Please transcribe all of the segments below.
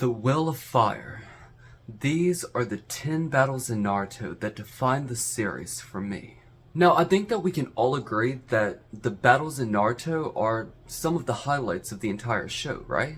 The Will of Fire. These are the 10 battles in Naruto that define the series for me. Now, I think that we can all agree that the battles in Naruto are some of the highlights of the entire show, right?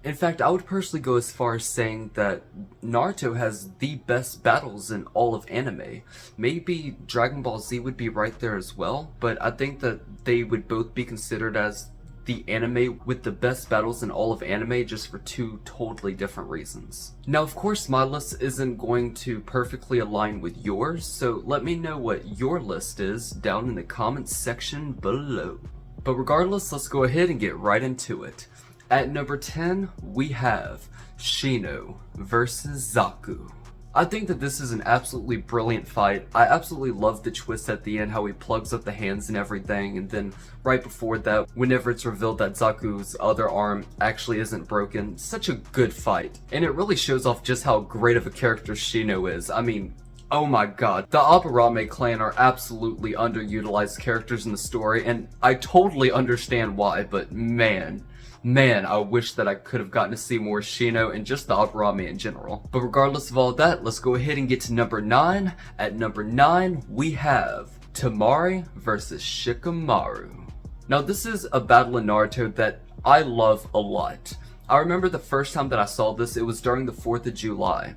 In fact, I would personally go as far as saying that Naruto has the best battles in all of anime. Maybe Dragon Ball Z would be right there as well, but I think that they would both be considered as the anime with the best battles in all of anime, just for two totally different reasons. Now, of course, my list isn't going to perfectly align with yours, so let me know what your list is down in the comments section below. But regardless, let's go ahead and get right into it. At number 10, we have Shino versus Zaku. I think that this is an absolutely brilliant fight. I absolutely love the twist at the end, how he plugs up the hands and everything, and then right before that, whenever it's revealed that Zaku's other arm actually isn't broken. Such a good fight, and it really shows off just how great of a character Shino is. I mean, oh my god, the Aburame clan are absolutely underutilized characters in the story, and I totally understand why, but man, I wish that I could have gotten to see more Shino and just the Aburame in general. But regardless of all that, let's go ahead and get to number 9. At number 9, we have Temari versus Shikamaru. Now, this is a battle in Naruto that I love a lot. I remember the first time that I saw this, it was during the 4th of July.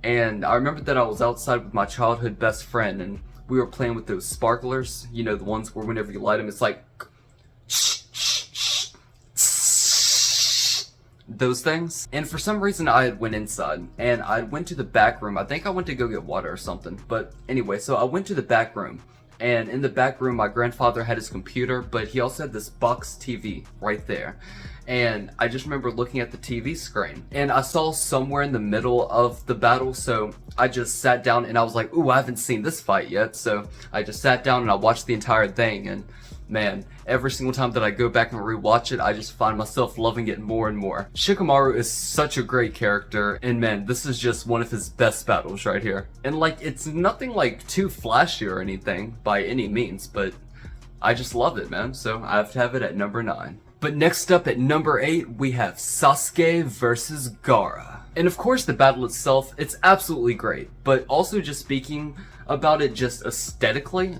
And I remember that I was outside with my childhood best friend, and we were playing with those sparklers. You know, the ones where whenever you light them, it's like those things. And for some reason I had went inside and I went to the back room. I think I went to go get water or something, but anyway, so I went to the back room, and in the back room my grandfather had his computer, but he also had this box TV right there. And I just remember looking at the TV screen and I saw somewhere in the middle of the battle, so I just sat down and I was like, ooh, I haven't seen this fight yet. So I just sat down and I watched the entire thing, and man, every single time that I go back and rewatch it, I just find myself loving it more and more. Shikamaru is such a great character, and man, this is just one of his best battles right here. And like, it's nothing like too flashy or anything by any means, but I just love it, man. So I have to have it at number 9. But next up at number 8, we have Sasuke versus Gaara. And of course the battle itself, it's absolutely great, but also just speaking about it just aesthetically,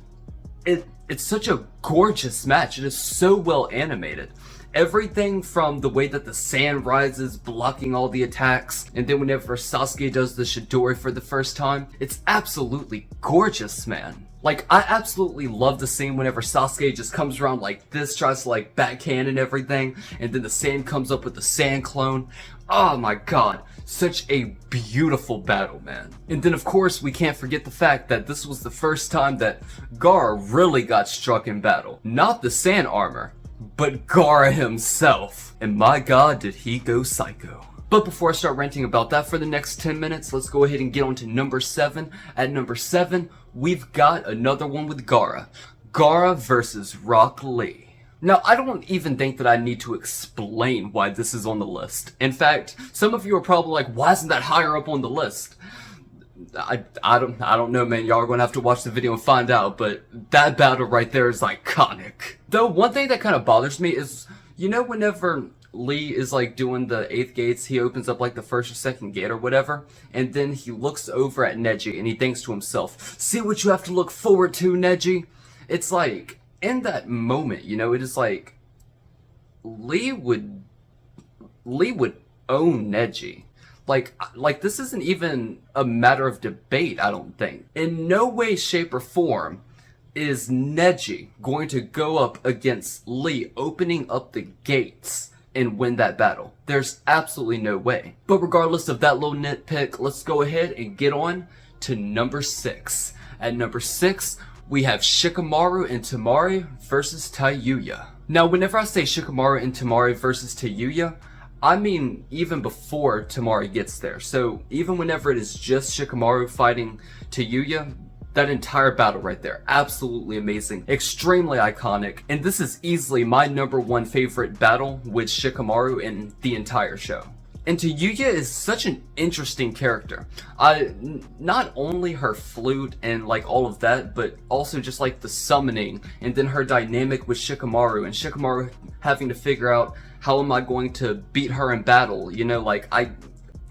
it's such a gorgeous match. It is so well animated. Everything from the way that the sand rises, blocking all the attacks, and then whenever Sasuke does the Chidori for the first time, it's absolutely gorgeous, man. Like, I absolutely love the scene whenever Sasuke just comes around like this, tries to like backhand and everything, and then the sand comes up with the sand clone. Oh my god, such a beautiful battle, man. And then of course we can't forget the fact that this was the first time that Gaara really got struck in battle. Not the sand armor, but Gaara himself. And my god, did he go psycho. But before I start ranting about that for the next 10 minutes, let's go ahead and get on to number 7. At number 7, we've got another one with Gaara. Gaara versus Rock Lee. Now, I don't even think that I need to explain why this is on the list. In fact, some of you are probably like, why isn't that higher up on the list? I don't know, man. Y'all are gonna have to watch the video and find out, but that battle right there is iconic. Though, one thing that kind of bothers me is, you know, whenever Lee is like doing the 8th gates, he opens up like the 1st or 2nd gate or whatever, and then he looks over at Neji and he thinks to himself, see what you have to look forward to, Neji? It's like, in that moment, you know, it is like, Lee would own Neji. Like this isn't even a matter of debate, I don't think. In no way, shape, or form is Neji going to go up against Lee opening up the gates and win that battle. There's absolutely no way. But regardless of that little nitpick, let's go ahead and get on to number 6. At number 6, we have Shikamaru and Temari versus Taiyuya. Now, whenever I say Shikamaru and Temari versus Taiyuya, I mean even before Temari gets there. So even whenever it is just Shikamaru fighting Taiyuya, that entire battle right there, absolutely amazing, extremely iconic, and this is easily my number 1 favorite battle with Shikamaru in the entire show. And Taiyuya is such an interesting character. Not only her flute and like all of that, but also just like the summoning, and then her dynamic with Shikamaru, and Shikamaru having to figure out how am I going to beat her in battle. You know, like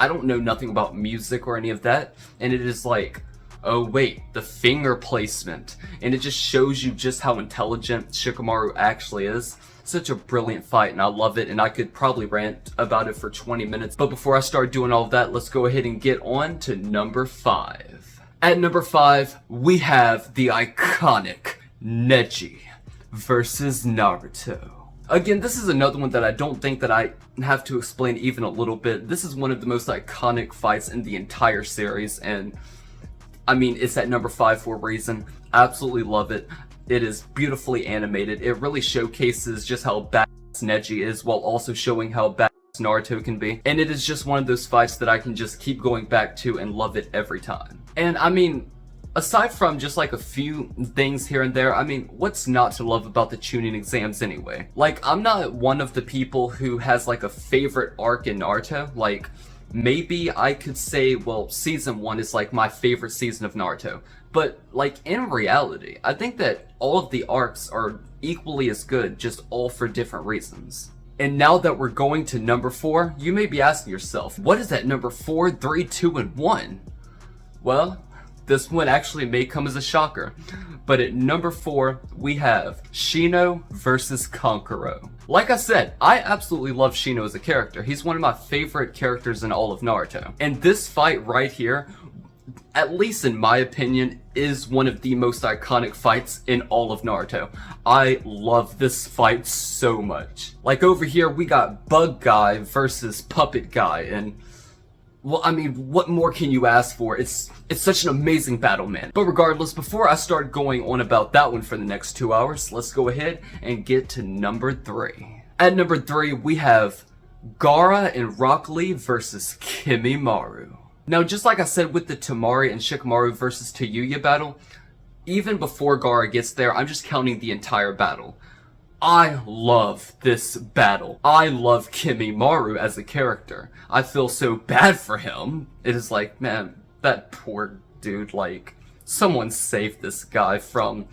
I don't know nothing about music or any of that, and it is like, oh wait, the finger placement, and it just shows you just how intelligent Shikamaru actually is. Such a brilliant fight, and I love it, and I could probably rant about it for 20 minutes. But before I start doing all of that, let's go ahead and get on to number 5. At number 5, we have the iconic Neji versus Naruto. Again, this is another one that I don't think that I have to explain even a little bit. This is one of the most iconic fights in the entire series, and I mean, it's at number 5 for a reason. Absolutely love it. It is beautifully animated. It really showcases just how badass Neji is while also showing how badass Naruto can be. And it is just one of those fights that I can just keep going back to and love it every time. And I mean, aside from just like a few things here and there, I mean, what's not to love about the Chunin exams anyway? Like, I'm not one of the people who has like a favorite arc in Naruto. Like, maybe I could say, well, season 1 is like my favorite season of Naruto. But like in reality, I think that all of the arcs are equally as good, just all for different reasons. And now that we're going to number 4, you may be asking yourself, what is at number 4, 3, 2, and 1? Well, this one actually may come as a shocker, but at number 4, we have Shino versus Kankuro. Like I said, I absolutely love Shino as a character. He's one of my favorite characters in all of Naruto. And this fight right here, at least in my opinion, is one of the most iconic fights in all of Naruto. I love this fight so much. Like over here, we got Bug Guy versus Puppet Guy, and well, I mean, what more can you ask for? It's such an amazing battle, man. But regardless, before I start going on about that one for the next 2 hours, let's go ahead and get to number 3. At number 3, we have Gaara and Rock Lee versus Kimimaro. Now, just like I said with the Temari and Shikamaru versus Tayuya battle, even before Gaara gets there, I'm just counting the entire battle. I love this battle. I love Kimimaro as a character. I feel so bad for him. It is like, man, that poor dude, like, someone save this guy from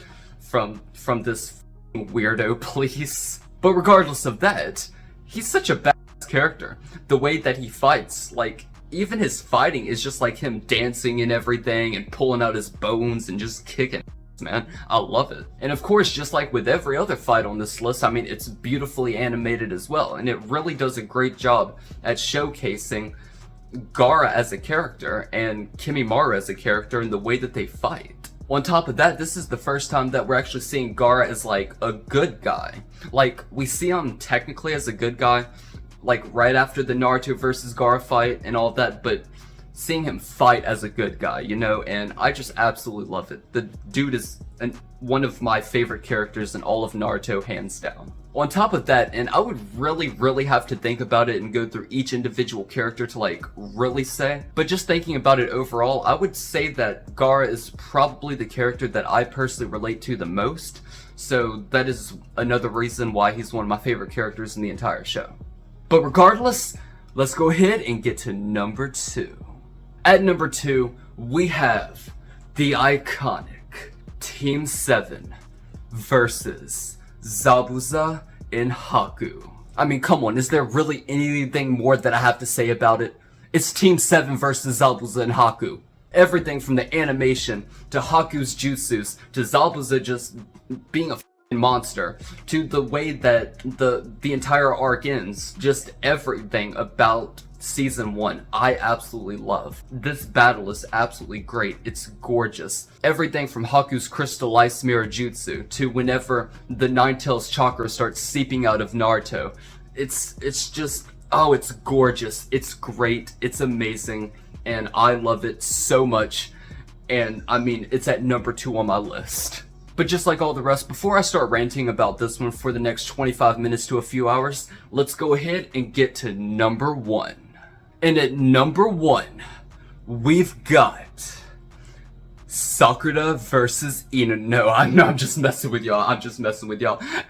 this weirdo, please. But regardless of that, he's such a badass character. The way that he fights, like, even his fighting is just like him dancing and everything and pulling out his bones and just kicking. Man, I love it. And of course, just like with every other fight on this list, I mean, it's beautifully animated as well, and it really does a great job at showcasing Gaara as a character and Kimimaro as a character and the way that they fight. On top of that, this is the first time that we're actually seeing Gaara as like a good guy. Like, we see him technically as a good guy, like right after the Naruto versus Gaara fight and all of that, but seeing him fight as a good guy, you know, and I just absolutely love it. The dude is one of my favorite characters in all of Naruto, hands down. On top of that, and I would really have to think about it and go through each individual character to like really say, but just thinking about it overall, I would say that Gaara is probably the character that I personally relate to the most, so that is another reason why he's one of my favorite characters in the entire show. But regardless, let's go ahead and get to number 2. At number 2, we have the iconic Team 7 versus Zabuza and Haku. I mean, come on, is there really anything more that I have to say about it? It's Team 7 versus Zabuza and Haku. Everything from the animation, to Haku's jutsus, to Zabuza just being a monster, to the way that the entire arc ends, just everything about Season 1, I absolutely love. This battle is absolutely great. It's gorgeous. Everything from Haku's Crystal Ice Mirror Jutsu to whenever the Nine-Tails chakra starts seeping out of Naruto. It's just, oh, it's gorgeous. It's great. It's amazing. And I love it so much. And I mean, it's at number 2 on my list. But just like all the rest, before I start ranting about this one for the next 25 minutes to a few hours, let's go ahead and get to number 1. And at number 1, we've got Sakura versus Ina. No, I'm just messing with y'all.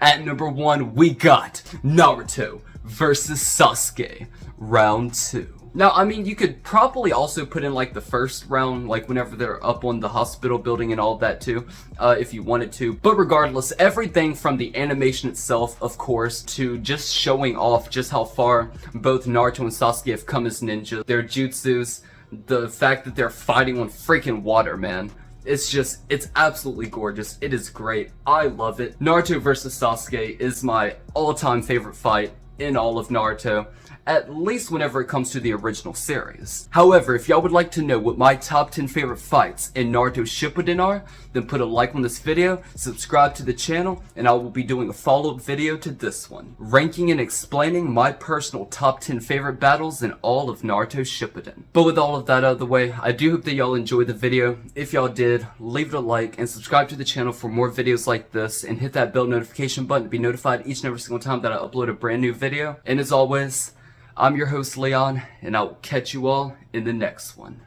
At number 1, we got Naruto versus Sasuke, round 2. Now, I mean, you could probably also put in like the first round, like whenever they're up on the hospital building and all of that too, if you wanted to. But regardless, everything from the animation itself, of course, to just showing off just how far both Naruto and Sasuke have come as ninjas, their jutsus, the fact that they're fighting on freaking water, man. It's absolutely gorgeous. It is great. I love it. Naruto versus Sasuke is my all-time favorite fight in all of Naruto, at least whenever it comes to the original series. However, if y'all would like to know what my top 10 favorite fights in Naruto Shippuden are, then put a like on this video, subscribe to the channel, and I will be doing a follow-up video to this one, ranking and explaining my personal top 10 favorite battles in all of Naruto Shippuden. But with all of that out of the way, I do hope that y'all enjoyed the video. If y'all did, leave it a like and subscribe to the channel for more videos like this, and hit that bell notification button to be notified each and every single time that I upload a brand new video. And as always, I'm your host, Leon, and I will catch you all in the next one.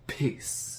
Peace.